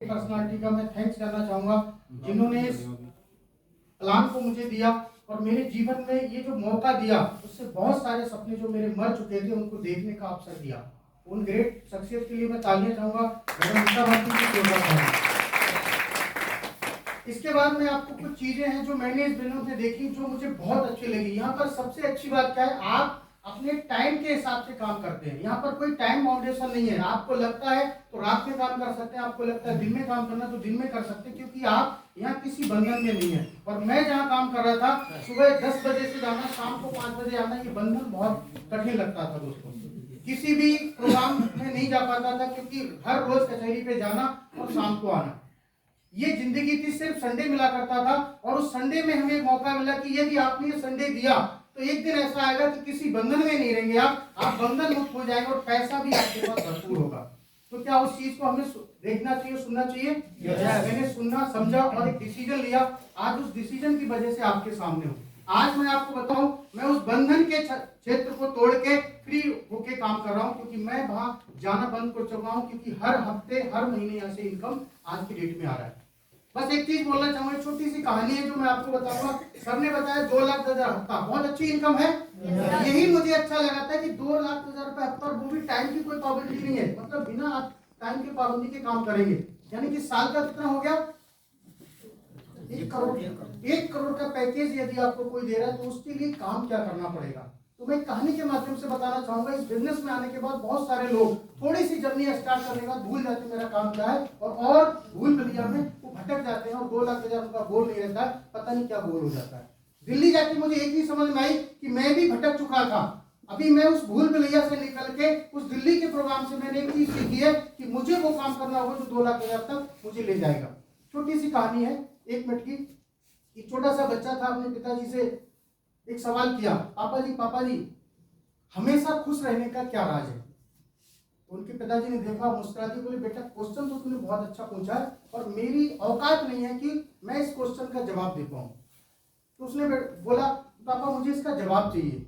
Personality का मैं thanks करना चाहूँगा जिन्होंने इस प्लान को मुझे दिया और मेरे जीवन में ये जो मौका दिया उससे बहुत सारे सपने जो मेरे मर चुके थे उनको देखने का अवसर दिया। उन ग्रेट शख्सियत के लिए मैं तालियां चाहूँगा मैडम मीता भारती की प्रोग्राम। इसके बाद में आपको कुछ चीजें हैं जो मैंने इस फिल्म से देखी जो मुझे बहुत अच्छी लगी। यहाँ पर सबसे अच्छी बात क्या है, आप अपने टाइम के हिसाब से काम करते हैं। यहाँ पर कोई टाइम बाउंडेशन नहीं है। आपको लगता है तो रात में काम कर सकते हैं, आपको लगता है दिन में काम करना तो दिन में कर सकते हैं, क्योंकि आप यहाँ किसी बंधन में नहीं है। और मैं जहाँ काम कर रहा था सुबह 10 बजे से जाना, शाम को 5 बजे आना, ये बंधन बहुत कठिन लगता था दोस्तों। किसी भी प्रोग्राम में नहीं जा पाता था क्योंकि हर रोज कचहरी पे जाना और शाम को आना, ये जिंदगी थी। सिर्फ संडे मिला करता था और उस संडे में हमें मौका मिला कि यदि आपने ये संडे दिया तो एक दिन ऐसा आएगा कि किसी बंधन में नहीं रहेंगे आप बंधन मुक्त हो जाएंगे और पैसा भी आपके पास भरपूर होगा। तो क्या उस चीज को हमें देखना चाहिए, सुनना चाहिए? मैंने सुनना, समझा और एक डिसीजन लिया। आज उस डिसीजन की वजह से आपके सामने हूँ। आज मैं आपको बताऊं, मैं उस बंधन के क्षेत्र को तोड़ के फ्री होके काम कर रहा हूं, क्योंकि मैं वहां जाना बंद कर चुका हूं, क्योंकि हर हफ्ते हर महीने यहाँ से इनकम आज की डेट में आ रहा है। बस एक चीज बोलना चाहूंगा, छोटी सी कहानी है जो मैं आपको बताऊंगा। सर ने बताया 2,10,000 हफ्ता, बहुत अच्छी इनकम है। यही मुझे अच्छा लगा था कि 2,10,000 रुपए हफ्ता, वो भी टाइम की कोई पाबंदी नहीं है, मतलब बिना आप टाइम की पाबंदी के काम करेंगे। यानी कि साल का कितना हो गया? 1 करोड़। 1 करोड़ का पैकेज यदि आपको कोई दे रहा है तो उसके लिए काम क्या करना पड़ेगा। तो मैं कहानी के माध्यम से बताना चाहूंगा। इस बिजनेस में आने के बाद बहुत सारे लोग थोड़ी सी जर्नी स्टार्ट करने के बाद भूल जाते मेरा काम क्या है, और भूल भुलैया में वो भटक जाते हैं और 2,00,000 उनका गोल नहीं रहता है, पता नहीं क्या गोल हो जाता है। दिल्ली जाके मुझे एक ही समझ में आई कि मैं भी भटक चुका था। अभी मैं उस भूल भुलैया से निकल के उस दिल्ली के प्रोग्राम से मैंने एक चीज सीखी है कि मुझे वो काम करना होगा जो 2,00,000 तक मुझे ले जाएगा। छोटी सी कहानी है 1 मिनट की। एक छोटा सा बच्चा था, अपने पिताजी से एक सवाल किया, पापा जी हमेशा खुश रहने का क्या राज है? तो उनके पिताजी ने देखा, मुस्कुरा दी, बोले बेटा क्वेश्चन तो तुमने बहुत अच्छा पूछा है और मेरी औकात नहीं है कि मैं इस क्वेश्चन का जवाब दे पाऊं। तो उसने बोला पापा मुझे इसका जवाब चाहिए।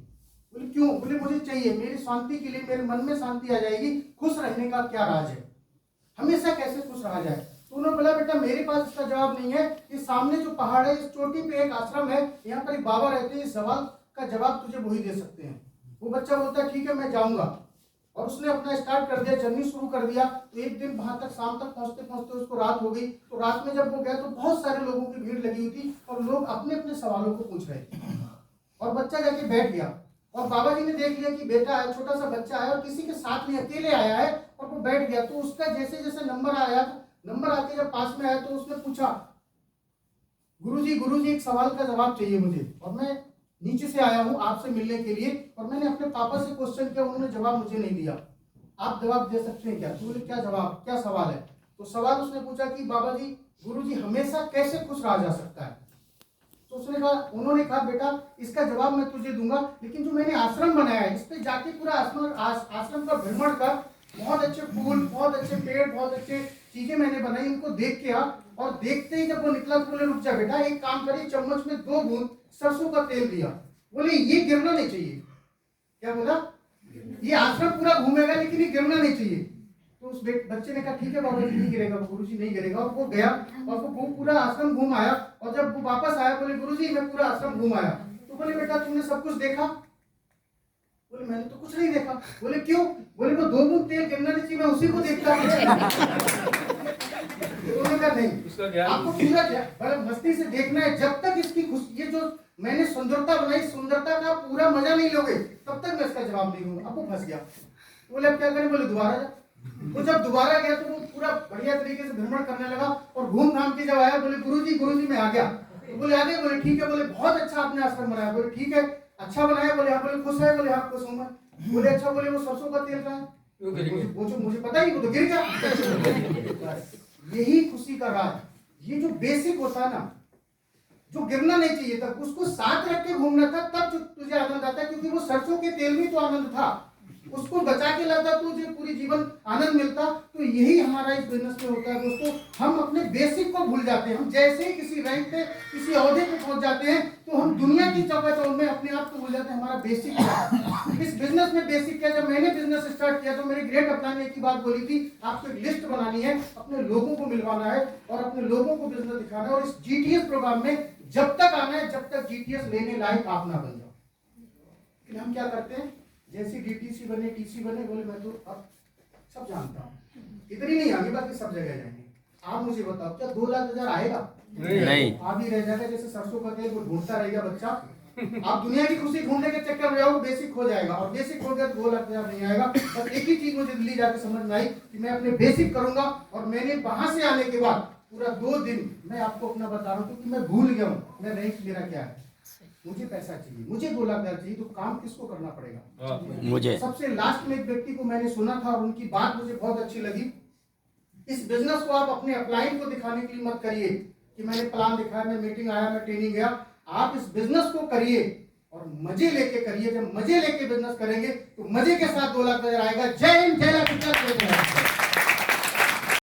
बोले क्यों? बोले मुझे चाहिए, मेरी शांति के लिए, मेरे मन में शांति आ जाएगी। खुश रहने का क्या राज है, हमेशा कैसे खुश रहा जाए? तो उन्होंने बोला बेटा मेरे पास इसका जवाब नहीं है। इस सामने जो पहाड़ है, इस चोटी पे एक आश्रम है, यहाँ पर एक बाबा रहते हैं, इस सवाल का जवाब तुझे वही दे सकते हैं। वो बच्चा बोलता है ठीक है मैं जाऊंगा, और उसने अपना स्टार्ट कर दिया, जर्नी शुरू कर दिया। तो एक दिन वहां तक शाम तक पहुंचते पहुंचते उसको रात हो गई। तो रात में जब वो गया तो बहुत सारे लोगों की भीड़ लगी हुई थी और लोग अपने अपने सवालों को पूछ रहे थे। और बच्चा जाके बैठ गया और बाबा जी ने देख लिया कि बेटा है, छोटा सा बच्चा है और किसी के साथ नहीं, अकेले आया है, और वो बैठ गया। तो उसका जैसे जैसे नंबर आया, नंबर आके जब पास में आया तो उसने पूछा गुरुजी एक सवाल का जवाब चाहिए मुझे, और मैं नीचे से आया हूँ आपसे मिलने के लिए, और मैंने अपने पापा से क्वेश्चन किया, उन्होंने जवाब मुझे नहीं दिया, आप जवाब दे सकते हैं क्या? तो बोले क्या जवाब, क्या सवाल है? तो सवाल उसने पूछा कि बाबा जी गुरुजी हमेशा कैसे खुश रहा जा सकता है? तो उसने कहा, उन्होंने कहा बेटा इसका जवाब मैं तुझे दूंगा, लेकिन जो मैंने आश्रम बनाया है इस पे जाके पूरा आश्रम का भ्रमण कर, बहुत अच्छे फूल, बहुत अच्छे पेड़, बहुत अच्छे चीजें मैंने बनाई, इनको देख के आ। और देखते ही जब वो निकला तो बोले रुक जा बेटा, एक काम करिए, चम्मच में 2 बूंद सरसों का तेल दिया। बोले ये गिरना नहीं चाहिए। क्या बोला? ये आश्रम पूरा घूमेगा लेकिन ये गिरना नहीं चाहिए। तो उस बच्चे ने कहा ठीक है बाबा जी नहीं गिरेगा, गुरुजी नहीं गिरेगा। और वो गया और वो पूरा आश्रम घूम आया, और जब वो वापस आया बोले गुरुजी मैं पूरा आश्रम घूम आया। तो बोले बेटा तुमने सब कुछ देखा? बोले मैंने तो कुछ नहीं देखा। बोले क्यों? बोले वो 2 बूंद तेल गिरना नहीं चाहिए, मैं उसी को देखता हूँ। उन्होंने कहा नहीं, आपको पूरा बड़ा मस्ती से देखना है, जब तक इसकी खुशी, ये जो मैंने सुंदरता बनाई, सुंदरता का पूरा मजा नहीं लोगे तब तक मैं इसका जवाब नहीं दूंगा। अब वो फंस गया। बोले अब क्या करें? बोले दोबारा जा। वो जब दोबारा गया तो वो पूरा बढ़िया तरीके से भ्रमण करने लगा और घूम घाम के जब आया बोले गुरुजी मैं आ गया। तो बोले आ गए? बोले ठीक है। बोले बहुत अच्छा आपने आश्रम बनाया। बोले ठीक है, अच्छा बनाया। बोले हाँ। बोले खुश है? बोले हाँ खुश हूँ मैं। बोले अच्छा, बोले वो सरसों का तेल कहाँ है? वो जो मुझे पता ही, वो तो गिर गया। यही खुशी का राज, ये जो बेसिक होता है ना, जो गिरना नहीं चाहिए था, उसको साथ रख के घूमना था, तब तुझे आनंद आता है, क्योंकि वो सरसों के तेल में तो आनंद था। उसको बचा के लाता तो मुझे पूरी जीवन आनंद मिलता। तो यही हमारा इस बिजनेस में होता है दोस्तों, हम अपने बेसिक को भूल जाते हैं। हम जैसे ही किसी रैंक पे किसी ओहदे पे पहुंच जाते हैं तो हम दुनिया की चकाचौंध में अपने आप को भूल जाते हैं हमारा बेसिक क्या है। इस बिजनेस में बेसिक क्या, जब मैंने बिजनेस स्टार्ट किया तो मेरे ग्रेट अपलाइन ने एक ही बात बोली थी, आपको एक लिस्ट बनानी है, अपने लोगों को मिलवाना है और अपने लोगों को बिजनेस दिखाना है, और इस जीटीएस प्रोग्राम में जब तक आना है जब तक जीटीएस लेने लायक आप ना बन जाओ। लेकिन हम क्या करते हैं, जैसे डीटीसी बने टीसी बने, बोले मैं तो अब सब जानता हूँ, इधर ही नहीं आगे बाकी सब जगह जाएंगे। आप मुझे बताओ क्या 2,00,000 आएगा? नहीं। आप ही रह जाएगा जैसे सरसों का तेल वो ढूंढता रहेगा बच्चा। आप दुनिया की खुशी ढूंढने के चक्कर में आओ, बेसिक हो जाएगा, और बेसिक हो गया तो 2,00,000 नहीं आएगा। बस एक ही चीज मुझे दिल्ली जाके समझ में आई कि मैं अपने बेसिक करूंगा, और मैंने वहां से आने के बाद पूरा 2 दिन मैं आपको अपना बता रहा हूँ क्योंकि मैं भूल गया हूँ मैं रैंक मेरा क्या है। मुझे पैसा चाहिए, मुझे 2,00,000 चाहिए, तो काम किसको करना पड़ेगा? मुझे। सबसे लास्ट में एक व्यक्ति को मैंने सुना था और उनकी बात मुझे बहुत अच्छी लगी। इस बिजनेस को आप अपने अपलाइन को दिखाने के लिए मत करिए कि मैंने प्लान दिखाया, मैं मीटिंग आया, मैं ट्रेनिंग गया। आप इस बिजनेस को करिए और मजे लेके करिए। जब मजे लेके बिजनेस करेंगे तो मजे के साथ 2,00,000 आएगा। जय हिंद, जय लाल।